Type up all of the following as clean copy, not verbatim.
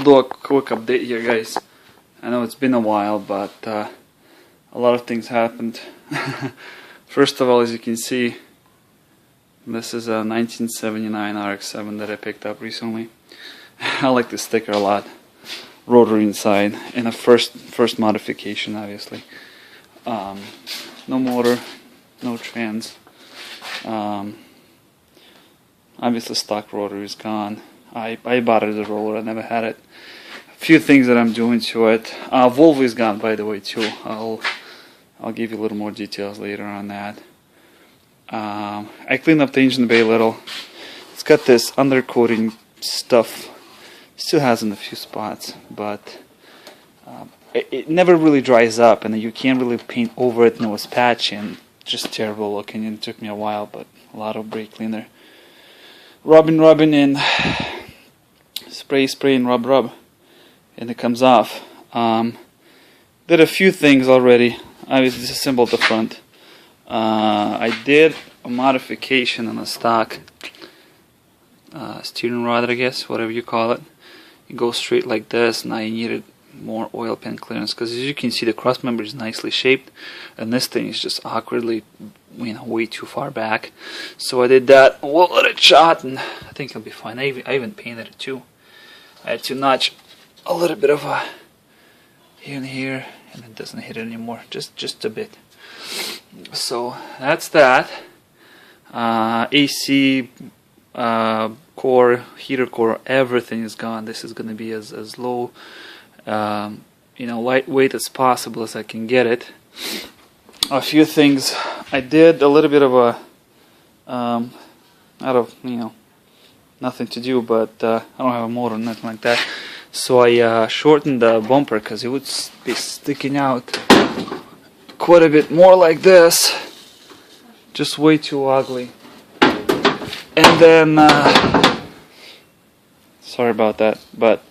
Do a quick update here, guys. I know it's been a while, but a lot of things happened. First of all, as you can see, this is a 1979 rx7 that I picked up recently. I like the sticker a lot. Rotary inside, and a first modification, obviously. No motor, no trans. Obviously, stock rotary is gone. I bought it as a roller. I never had it. A few things that I'm doing to it. Volvo is gone, by the way, too. I'll give you a little more details later on that. I cleaned up the engine bay a little. It's got this undercoating stuff. Still has in a few spots, but it never really dries up, and you can't really paint over it, and it was patchy and just terrible looking. And it took me a while, but a lot of brake cleaner. Rubbing, and spray, and rub, and it comes off. Did a few things already. Obviously disassembled the front. I did a modification on the stock steering rod, I guess, whatever you call it. It goes straight like this. Now you needed more oil pan clearance, because as you can see, the cross member is nicely shaped, and this thing is just awkwardly, way too far back. So I did that. We'll let it shot, and I think it'll be fine. I even painted it too. I had to notch a little bit of a here and here, and it doesn't hit it anymore, just a bit. So that's that. AC core, heater core, everything is gone. This is going to be as low, lightweight as possible as I can get it. A few things. I did a little bit of a out of nothing to do, but I don't have a motor or nothing like that. So I shortened the bumper because it would be sticking out quite a bit more like this. Just way too ugly. And then sorry about that, but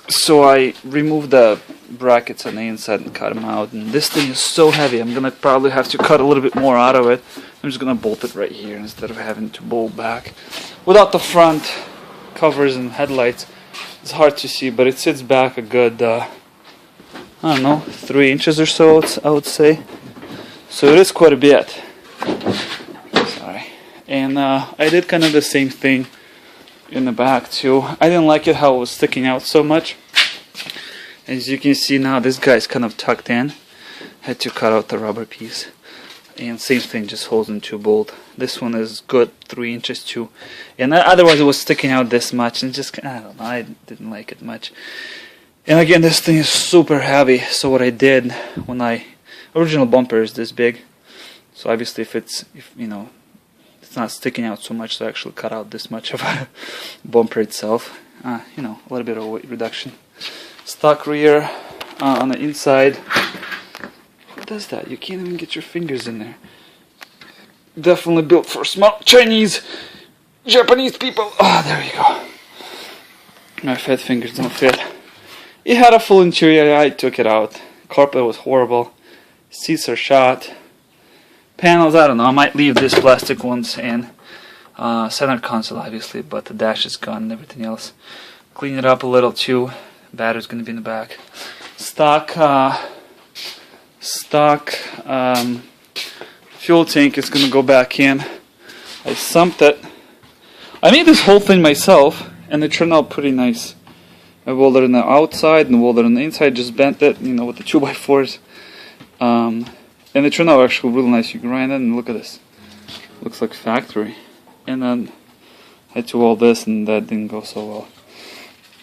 so I removed the brackets on the inside and cut them out, and this thing is so heavy I'm gonna probably have to cut a little bit more out of it. I'm just gonna bolt it right here instead of having to bolt back. Without the front covers and headlights, it's hard to see, but it sits back a good I don't know, 3 inches or so, I would say. So it is quite a bit. Sorry. And I did kind of the same thing in the back too. I didn't like it how it was sticking out so much. As you can see now, this guy's kind of tucked in. Had to cut out the rubber piece. And same thing, just holds into bolt. This one is good, 3 inches too. And otherwise it was sticking out this much, and just, I don't know, I didn't like it much. And again, this thing is super heavy. So what I did when original bumper is this big. So obviously if it's not sticking out so much, so I actually cut out this much of a bumper itself. A little bit of weight reduction. Stock rear on the inside. What does that? You can't even get your fingers in there. Definitely built for small Chinese, Japanese people. Oh, there you go. My fat fingers don't fit. It had a full interior. I took it out. Carpet was horrible. Seats are shot. Panels, I don't know. I might leave these plastic ones in. Center console, obviously, but the dash is gone and everything else. Clean it up a little too. Battery's going to be in the back. Stock fuel tank is going to go back in. I sumped it. I made this whole thing myself, and it turned out pretty nice. I welded on the outside and welded on the inside. Just bent it, with the 2x4s. And it turned out actually really nice. You can grind it and look at this. Looks like factory. And then I had to weld this, and that didn't go so well.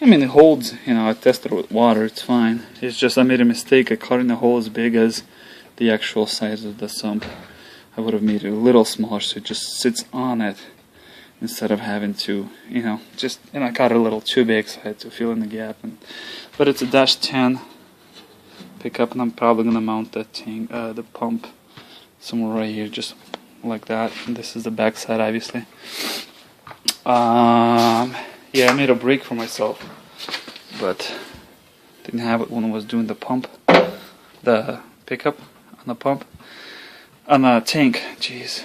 I mean, it holds, I tested it with water, it's fine. It's just I made a mistake. I cut in a hole as big as the actual size of the sump. I would have made it a little smaller so it just sits on it instead of having to, I cut it a little too big, so I had to fill in the gap. But it's a dash 10 pickup, and I'm probably going to mount that tank, the pump somewhere right here, just like that. And this is the back side, obviously. Yeah, I made a brake for myself, but didn't have it when I was doing the pump, the pickup on the pump, on the tank, jeez.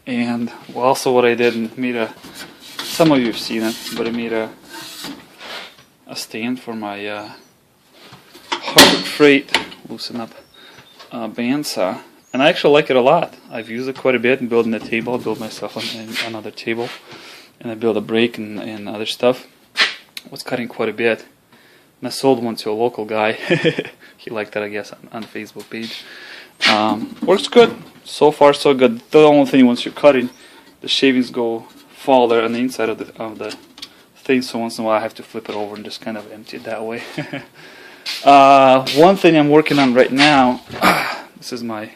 And also what I did, some of you have seen it, but I made a a stand for my Harbor Freight loosen up bandsaw, and I actually like it a lot. I've used it quite a bit in building a table. I build myself another table, and I build a brake and other stuff. I was cutting quite a bit, and I sold one to a local guy. He liked that, I guess, on the Facebook page. Works good. So far, so good. The only thing, once you're cutting, the shavings fall there on the inside of the thing, so once in a while I have to flip it over and just kind of empty it that way. One thing I'm working on right now, this is my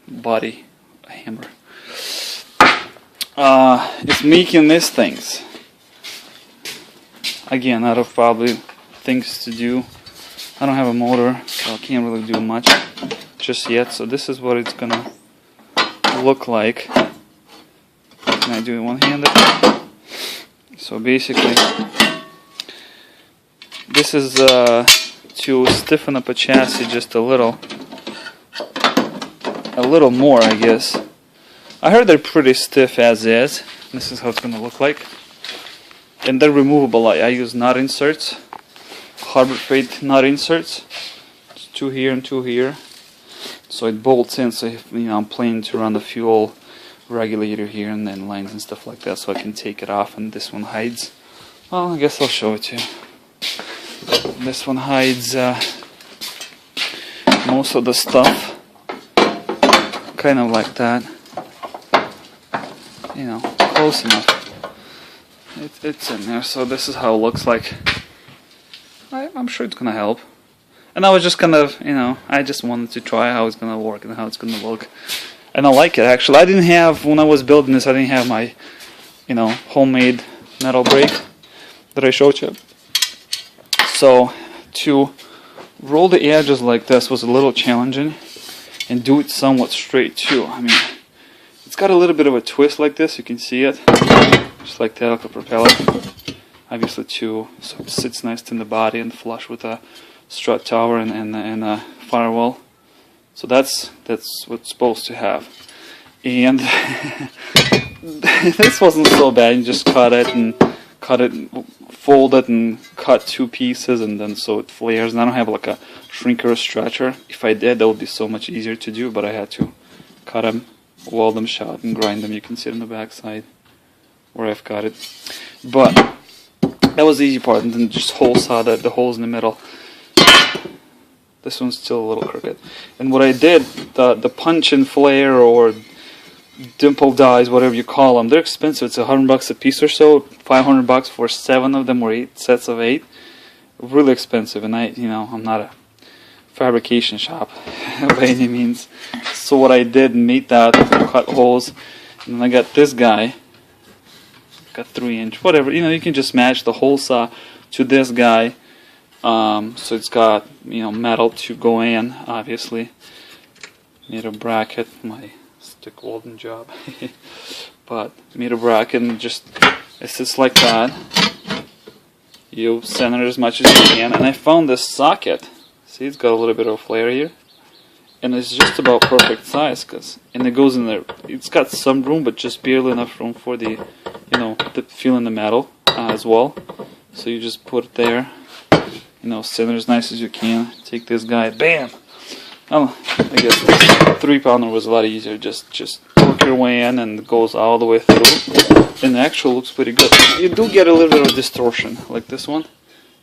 body hammer, is making these things. Again, out of probably things to do. I don't have a motor, so I can't really do much just yet, so this is what it's gonna look like. Can I do it one-handed? So basically, this is to stiffen up a chassis just a little more, I guess. I heard they're pretty stiff as is. This is how it's gonna look like, and they're removable. I use nut inserts, Harbor Freight nut inserts. It's 2 here and 2 here, so it bolts in. So if, I'm planning to run the fuel regulator here and then lines and stuff like that, so I can take it off, and this one hides. Well, I guess I'll show it to you. This one hides most of the stuff, kind of like that. Close enough. It's in there, so this is how it looks like. I'm sure it's gonna help. And I was just kind of, I just wanted to try how it's gonna work and how it's gonna look. And I like it, actually. I didn't have, when I was building this, I didn't have my, homemade metal brake that I showed you. So to roll the edges like this was a little challenging, and do it somewhat straight too. I mean, it's got a little bit of a twist like this. You can see it, just like that, like a propeller. Obviously too, so it sits nice in the body and flush with a strut tower and a firewall. So that's what it's supposed to have. And this wasn't so bad. You just cut it, fold it, and cut 2 pieces, and then so it flares. And I don't have like a shrinker or stretcher. If I did, that would be so much easier to do. But I had to cut them, weld them shut, and grind them. You can see it on the back side where I've cut it. But that was the easy part, and then just hole saw the holes in the middle. This one's still a little crooked. And what I did, the punch and flare or dimple dies, whatever you call them, they're expensive. It's $100 a piece or so. $500 for 7 of them, or 8 sets of 8. Really expensive. And I'm not a fabrication shop by any means. So what I did, made that, cut holes, and then I got this guy. Got 3-inch, whatever. You can just match the hole saw to this guy. So it's got metal to go in, obviously. Made a bracket, my stick welding job. But made a bracket, and just it sits like that. You center it as much as you can, and I found this socket. See, it's got a little bit of a flare here, and it's just about perfect size, and it goes in there. It's got some room, but just barely enough room for the the feel in the metal as well. So you just put it there. Center as nice as you can. Take this guy, bam! Oh, I guess this 3-pounder was a lot easier. Just work your way in, and it goes all the way through. And the actual looks pretty good. You do get a little bit of distortion, like this one.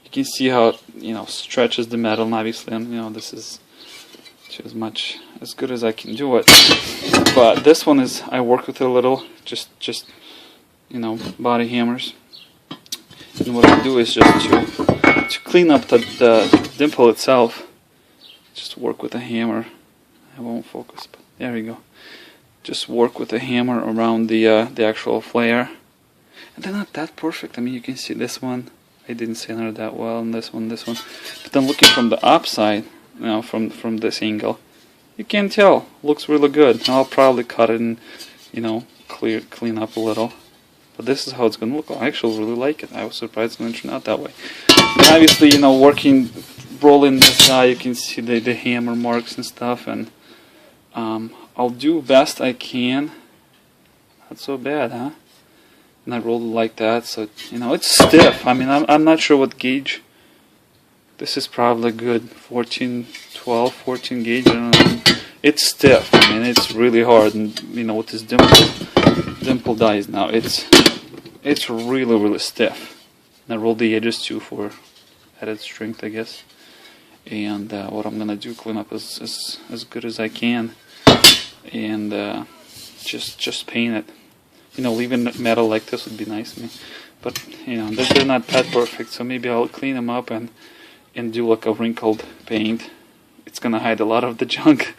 You can see how it, stretches the metal, and obviously, this is just as good as I can do it. But this one is, I work with it a little, just body hammers. And what I do is just to clean up the dimple itself, just work with a hammer. I won't focus, but there we go. Just work with a hammer around the actual flare. And they're not that perfect. I mean, you can see this one, I didn't center it that well, and this one. But then looking from the upside, from this angle, you can tell. Looks really good. I'll probably cut it and, clean up a little. But this is how it's going to look. I actually really like it. I was surprised it's going to turn out that way. And obviously, rolling this guy, you can see the hammer marks and stuff. And I'll do best I can. Not so bad, huh? and I rolled it like that. So you know, it's stiff. I mean, I'm not sure what gauge. This is probably good 14, 12, 14 gauge. I don't know. It's stiff. I mean, it's really hard, and you know, with this dimple dies now, it's really stiff. And I rolled the edges too for added strength, I guess. And what I'm gonna do, clean up as good as I can, and just paint it. You know, leaving metal like this would be nice to me, but you know, they're not that perfect. So maybe I'll clean them up and do like a wrinkled paint. It's gonna hide a lot of the junk.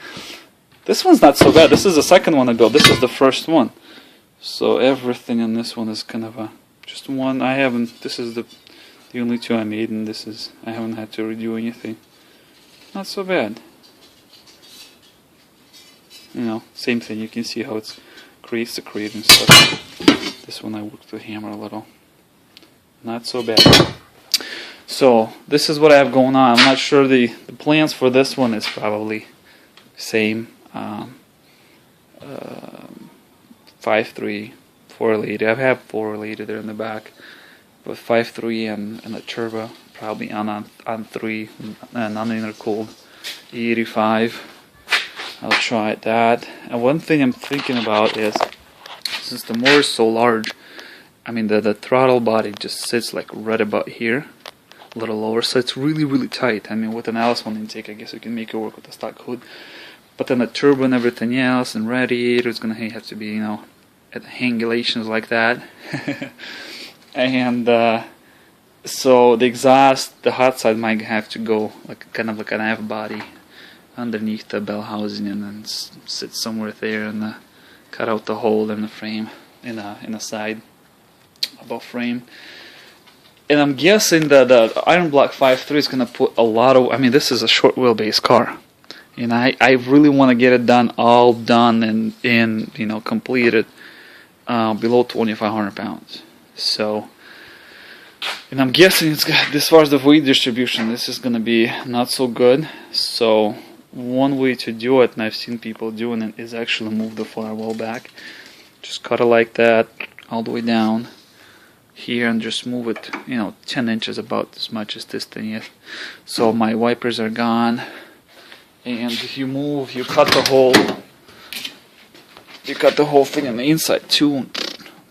This one's not so bad. This is the second one I built. This is the first one. So everything in this one is kind of just one. I haven't. This is the only two I made, and I haven't had to redo anything. Not so bad. You know, same thing. You can see how it's creates the create and stuff. This one I worked with hammer a little. Not so bad. So this is what I have going on. I'm not sure the plans for this one is probably same. 5.3 4-liter. I have 4-liter there in the back, but 5.3 and a turbo probably on 3 and on intercooled 85. I'll try that. And one thing I'm thinking about is, since the motor is so large, I mean the throttle body just sits like right about here, a little lower, so it's really tight. I mean, with an Alice-1 intake, I guess you can make it work with the stock hood. But then the turbo and everything else, and radiator is gonna have to be, you know, at angulations like that. And so the exhaust, the hot side might have to go like kind of like an F body underneath the bell housing, and then sit somewhere there and cut out the hole in the frame, in a side above frame. And I'm guessing that the Iron Block 5.3 is gonna put a lot of. I mean, this is a short wheelbase car, and I really want to get it all done and you know, completed below 2,500 pounds. So, and I'm guessing it's got, as far as the weight distribution, this is gonna be not so good. So one way to do it, and I've seen people doing it, is actually move the firewall back. Just cut it like that all the way down here, and just move it, you know, 10 inches, about as much as this thing is. So my wipers are gone, and if you move, you cut the whole thing on the inside too,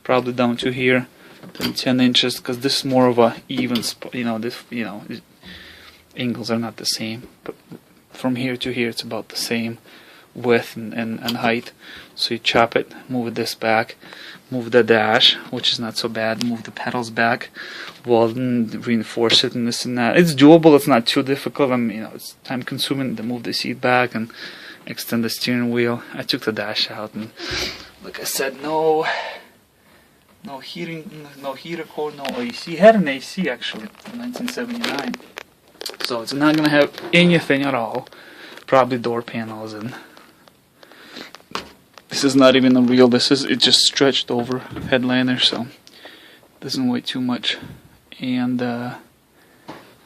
probably down to here, then 10 inches, because this is more of a even spot. You know, this, you know, angles are not the same, but from here to here it's about the same width and height. So you chop it, move this back, move the dash, which is not so bad, move the pedals back, weld and reinforce it, and this and that. It's doable, it's not too difficult. I mean, you know, it's time consuming to move the seat back and extend the steering wheel. I took the dash out, and like I said, no heating, no heater core, no AC. It had an AC actually in 1979, so it's not gonna have anything at all. Probably door panels, and this is not even a real. It just stretched over headliner, so it doesn't weigh too much. And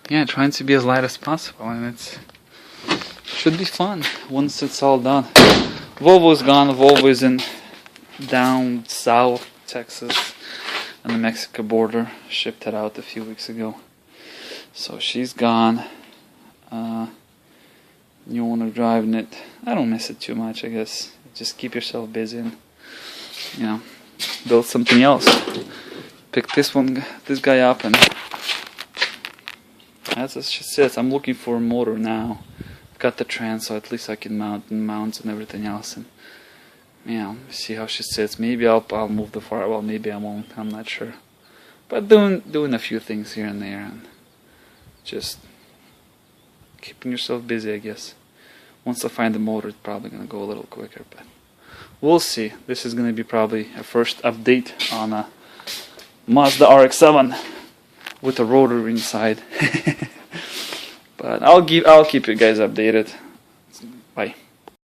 yeah, trying to be as light as possible, and it should be fun once it's all done. Volvo's gone. Volvo is in down south Texas on the Mexico border. Shipped it out a few weeks ago, so she's gone. New owner driving it. I don't miss it too much, I guess. Just keep yourself busy and, you know, build something else. Pick this guy up, and that's just it. I'm looking for a motor now. Got the trans, so at least I can mount and everything else, and you know, see how she sits. Maybe I'll move the firewall. Maybe I won't. I'm not sure. But doing a few things here and there, and just keeping yourself busy, I guess. Once I find the motor, it's probably gonna go a little quicker, but we'll see. This is gonna be probably a first update on a Mazda RX-7 with a rotor inside. But I'll keep you guys updated. Bye.